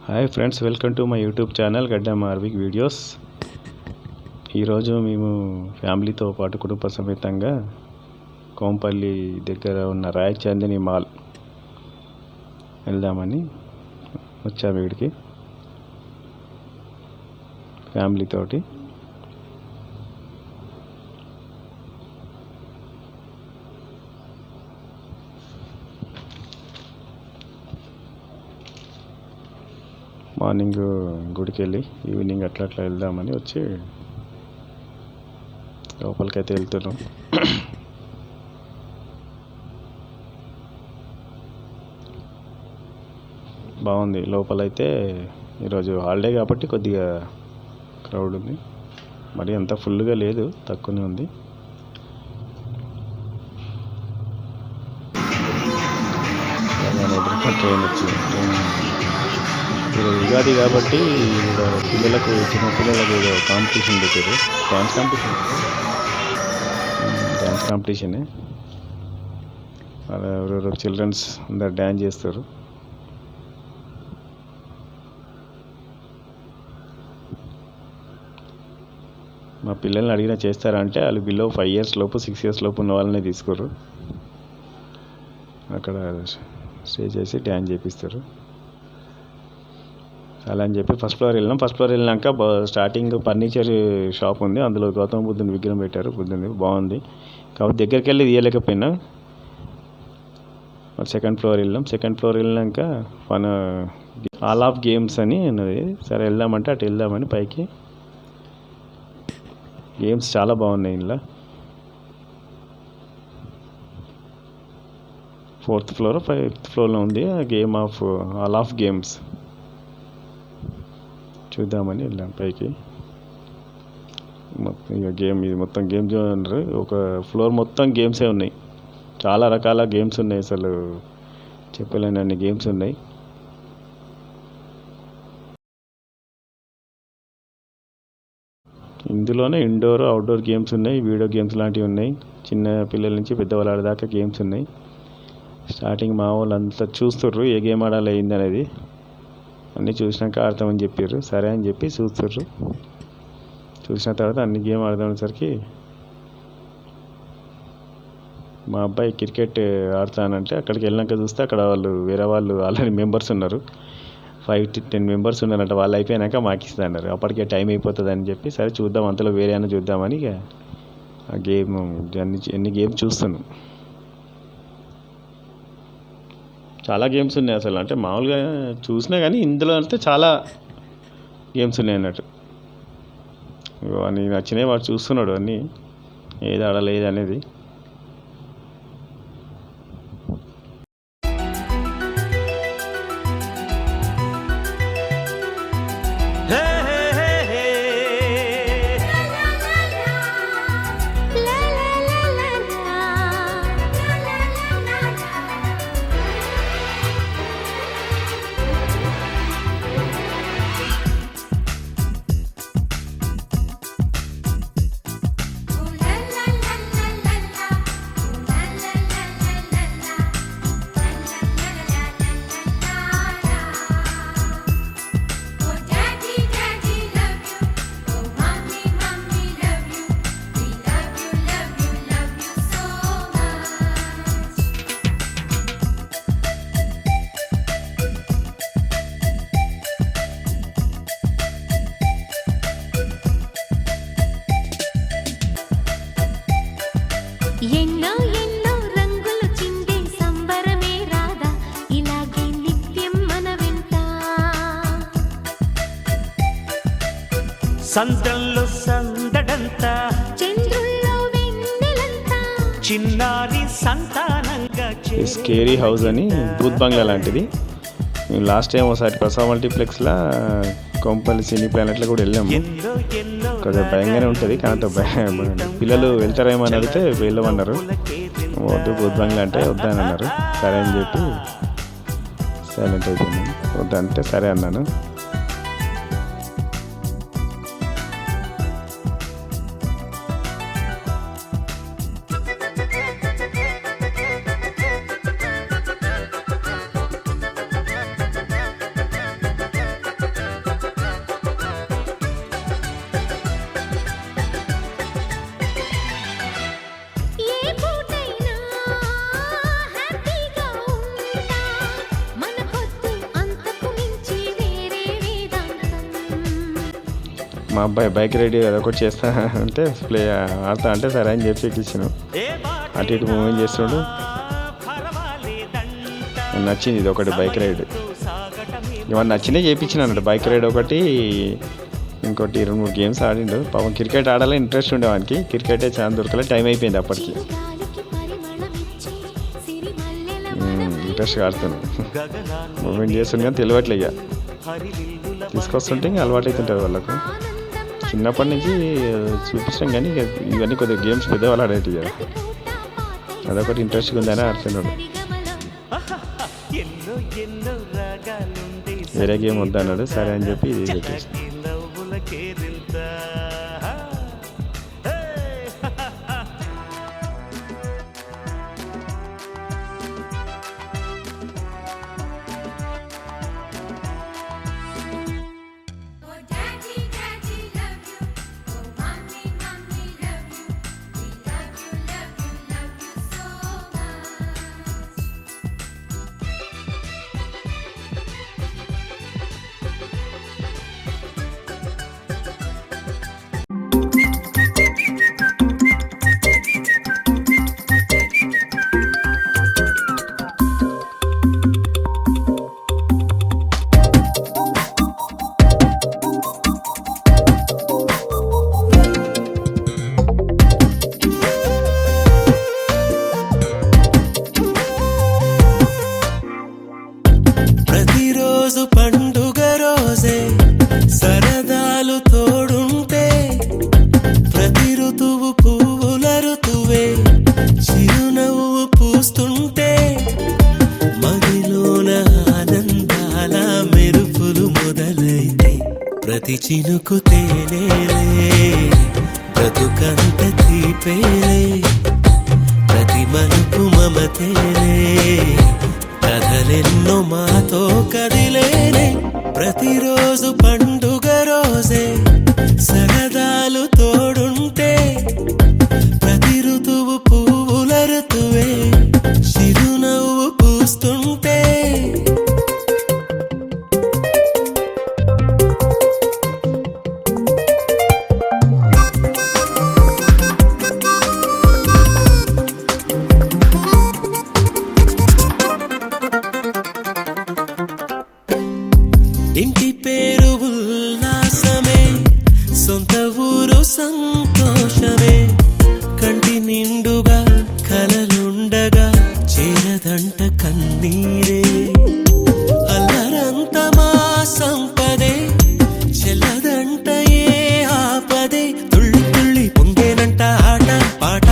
Hi friends, welcome to my YouTube channel గడ్డం Arvik videos. ఈరోజు మేము ఫ్యామిలీతో పాటు కుటుంబ సమేతంగా కోంపల్లి దగ్గర ఉన్న రాయ్ చాందిని మాల్ వెళ్దామని వచ్చాము. వీడికి ఫ్యామిలీతోటి మార్నింగ్ గుడికి వెళ్ళి ఈవినింగ్ అట్లా వెళ్దామని వచ్చి లోపలికైతే వెళ్తున్నాం. బాగుంది లోపలైతే. ఈరోజు హాలిడే కాబట్టి కొద్దిగా క్రౌడ్ ఉంది, మరి అంత ఫుల్గా లేదు, తక్కువనే ఉంది. ట్రైన్ వచ్చింది. ఈరోజు ఉగాది కాబట్టి పిల్లలకు, చిన్న పిల్లలకు ఏదో కాంపిటీషన్ పెట్టారు. డ్యాన్స్ కాంపిటీషనే. అలా ఎవరెవరు చిల్డ్రన్స్ అందరు డ్యాన్స్ చేస్తారు. మా పిల్లల్ని అడిగినా చేస్తారా అంటే వాళ్ళు బిలో 5 years లోపు 6 years లోపు ఉన్న వాళ్ళనే తీసుకోరు. అక్కడ స్టే చేసి డ్యాన్స్ చేపిస్తారు. అలా అని చెప్పి ఫస్ట్ ఫ్లోర్ వెళ్ళినాం. ఫస్ట్ ఫ్లోర్ వెళ్ళినాక స్టార్టింగ్ ఫర్నిచర్ షాప్ ఉంది. అందులో గౌతమ బుద్ధుని విగ్రహం పెట్టారు. బుద్ధుని బాగుంది కాబట్టి దగ్గరికి వెళ్ళి తీయలేకపోయినా. సెకండ్ ఫ్లోర్ వెళ్ళాం. సెకండ్ ఫ్లోర్ వెళ్ళినాక ఆల్ ఆఫ్ గేమ్స్ అని ఉన్నది. సరే వెళ్దామంటే అటు వెళ్దామని పైకి. గేమ్స్ చాలా బాగున్నాయి. ఇలా 4th floor 5th floorలో ఉంది game of all of games. చూద్దామని వెళ్ళాం పైకి. మొత్తం ఇక గేమ్, ఇది మొత్తం గేమ్ జోన్. ఒక ఫ్లోర్ మొత్తం గేమ్సే ఉన్నాయి. చాలా రకాల గేమ్స్ ఉన్నాయి, అసలు చెప్పలేని అన్ని గేమ్స్ ఉన్నాయి. ఇందులోనే ఇండోర్ అవుట్డోర్ గేమ్స్ ఉన్నాయి, వీడియో గేమ్స్ లాంటివి ఉన్నాయి. చిన్న పిల్లల నుంచి పెద్దవాళ్ళ ఆడదాకా గేమ్స్ ఉన్నాయి. స్టార్టింగ్ మా వాళ్ళు అంతా చూస్తుర్రు ఏ గేమ్ ఆడాలి అయింది అనేది. అన్నీ చూసినాక ఆడతామని చెప్పారు. సరే అని చెప్పి చూస్తుర్రు. చూసిన తర్వాత అన్ని గేమ్ ఆడదామనేసరికి మా అబ్బాయి క్రికెట్ ఆడతానంటే అక్కడికి వెళ్ళినాక చూస్తే అక్కడ వేరే వాళ్ళు ఆల్రెడీ మెంబర్స్ ఉన్నారు. 5 to 10 members ఉన్నారంట. వాళ్ళు అయిపోయినాక మాకు ఇస్తా అన్నారు. అప్పటికే టైం అయిపోతుంది అని చెప్పి సరే చూద్దాం, అంతలో వేరే అయినా చూద్దామని ఇక ఆ గేమ్ ఎన్ని గేమ్స్ చూస్తున్నాం. చాలా గేమ్స్ ఉన్నాయి అసలు. అంటే మామూలుగా చూసినా కానీ ఇందులో అంటే చాలా గేమ్స్ ఉన్నాయి అన్నట్టు. నీకు నచ్చినాయి వాడు చూస్తున్నాడు అన్నీ, ఏది ఆడలేదు అనేది. ఎన్నో ఎన్నో రంగులు చిందే సంబరమే రాదా, ఇలాగే నిత్యం మన వెంట. సంద్రంలో సందడంతా, చంద్రుల్లో వెన్నెలంతా, చిన్నారి సంతానంగా స్కేరీ హౌస్ అని భూత్ బంగ్లా లాంటిది. మేము లాస్ట్ టైం ఒకసారి ప్రసాద్ మల్టీప్లెక్స్లో కోంపల్లి సినీ ప్లానెట్లో కూడా వెళ్ళాము. కొంచెం భయంగానే ఉంటుంది, కానీ పిల్లలు వెళ్తారేమో అని అడిగితే వెళ్ళమన్నారు. వద్దు భూత్ బంగ్లా అంటే వద్దని అన్నారు. సరే అని చెప్పి సైలెంట్ అయిపోయింది. వద్దంటే సరే అన్నాను. మా అబ్బాయి బైక్ రైడ్ అదొకటి చేస్తా అంటే ప్లే ఆడతా అంటే సరే అని చెప్పి ఎక్కించాను. అటు ఇటు మూవింగ్ చేస్తుండు. నచ్చింది ఇది ఒకటి బైక్ రైడ్. ఇవన్నీ నచ్చినాయి చేయించిన అన్నట్టు. బైక్ రైడ్ ఒకటి, ఇంకోటి 2-3 గేమ్స్ ఆడిండు. పాపం క్రికెట్ ఆడాలని ఇంట్రెస్ట్ ఉండే వానికి. క్రికెటే చాలా దొరకలే, టైం అయిపోయింది అప్పటికి. ఇంట్రెస్ట్గా ఆడుతున్నాను, మూమెంట్ చేస్తుంది కానీ తెలియట్లే. ఇక తీసుకొస్తుంటే ఇంకా అలవాటు అవుతుంటుంది వాళ్ళకు. చిన్నప్పటి నుంచి చూపిస్తాం కానీ ఇక ఇవన్నీ కొద్దిగా గేమ్స్ పెద్దవాళ్ళు ఆడేటి కదా, అదొకటి ఇంట్రెస్ట్గా ఉందని ఆడుతున్నాడు. వేరే గేమ్ వద్దన్నాడు, సరే అని చెప్పి ఇది పెట్టేసి. ప్రతిరోజు పండుగ రోజే సరదాలు తోడుంటే, ప్రతి ఋతువు పువ్వుల ఋతువే చిరునవ్వు పూస్తుంటే, మదిలోన ఆనందాల మెరుపులు మొదలైతే, ప్రతి చినుకు తేనేలే బ్రతుకంత తీపేలే, ప్రతి మలుపు మమతేలే కథలెన్నో మాతో కదిలేనే. ప్రతిరోజు పండుగ రోజే సరదాలు తోడుంటే, ప్రతి ఋతువు పువ్వుల ఋతువే చిరునవ్వు పూస్తుంటే, ఇంటి పేరు ఉల్లాసమే, సొంత ఊరు సంతోషమే, కంటి నిండుగా కలలుండగా చేరదంట కన్నీరే, అల్లరంత మా సంపదే చెల్లదంట ఏ ఆపదే, తుళ్ళి తుళ్ళి పొంగేనంట ఆట పాట,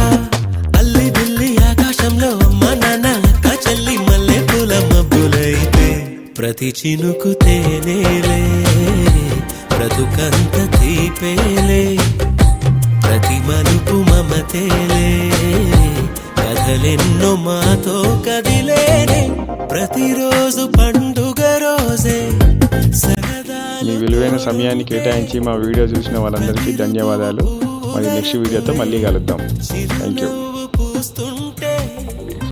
అల్లి బిల్లి ఆకాశంలో అమ్మ నాన్న అక్క చెల్లి మల్లె పూల మబ్బులైతే, ప్రతి చినుకు తేనేలే బ్రతుకంత తీపేలే, ప్రతి మలుపు మమతేలే కథలెన్నో మాతో కదిలేనే. ప్రతిరోజు పండుగ రోజే మీ విలువైన సమయాన్ని కేటాయించి మా వీడియో చూసిన వాళ్ళందరికీ ధన్యవాదాలు. మరి నెక్స్ట్ వీడియోతో మళ్ళీ కలుద్దాం. Thank you.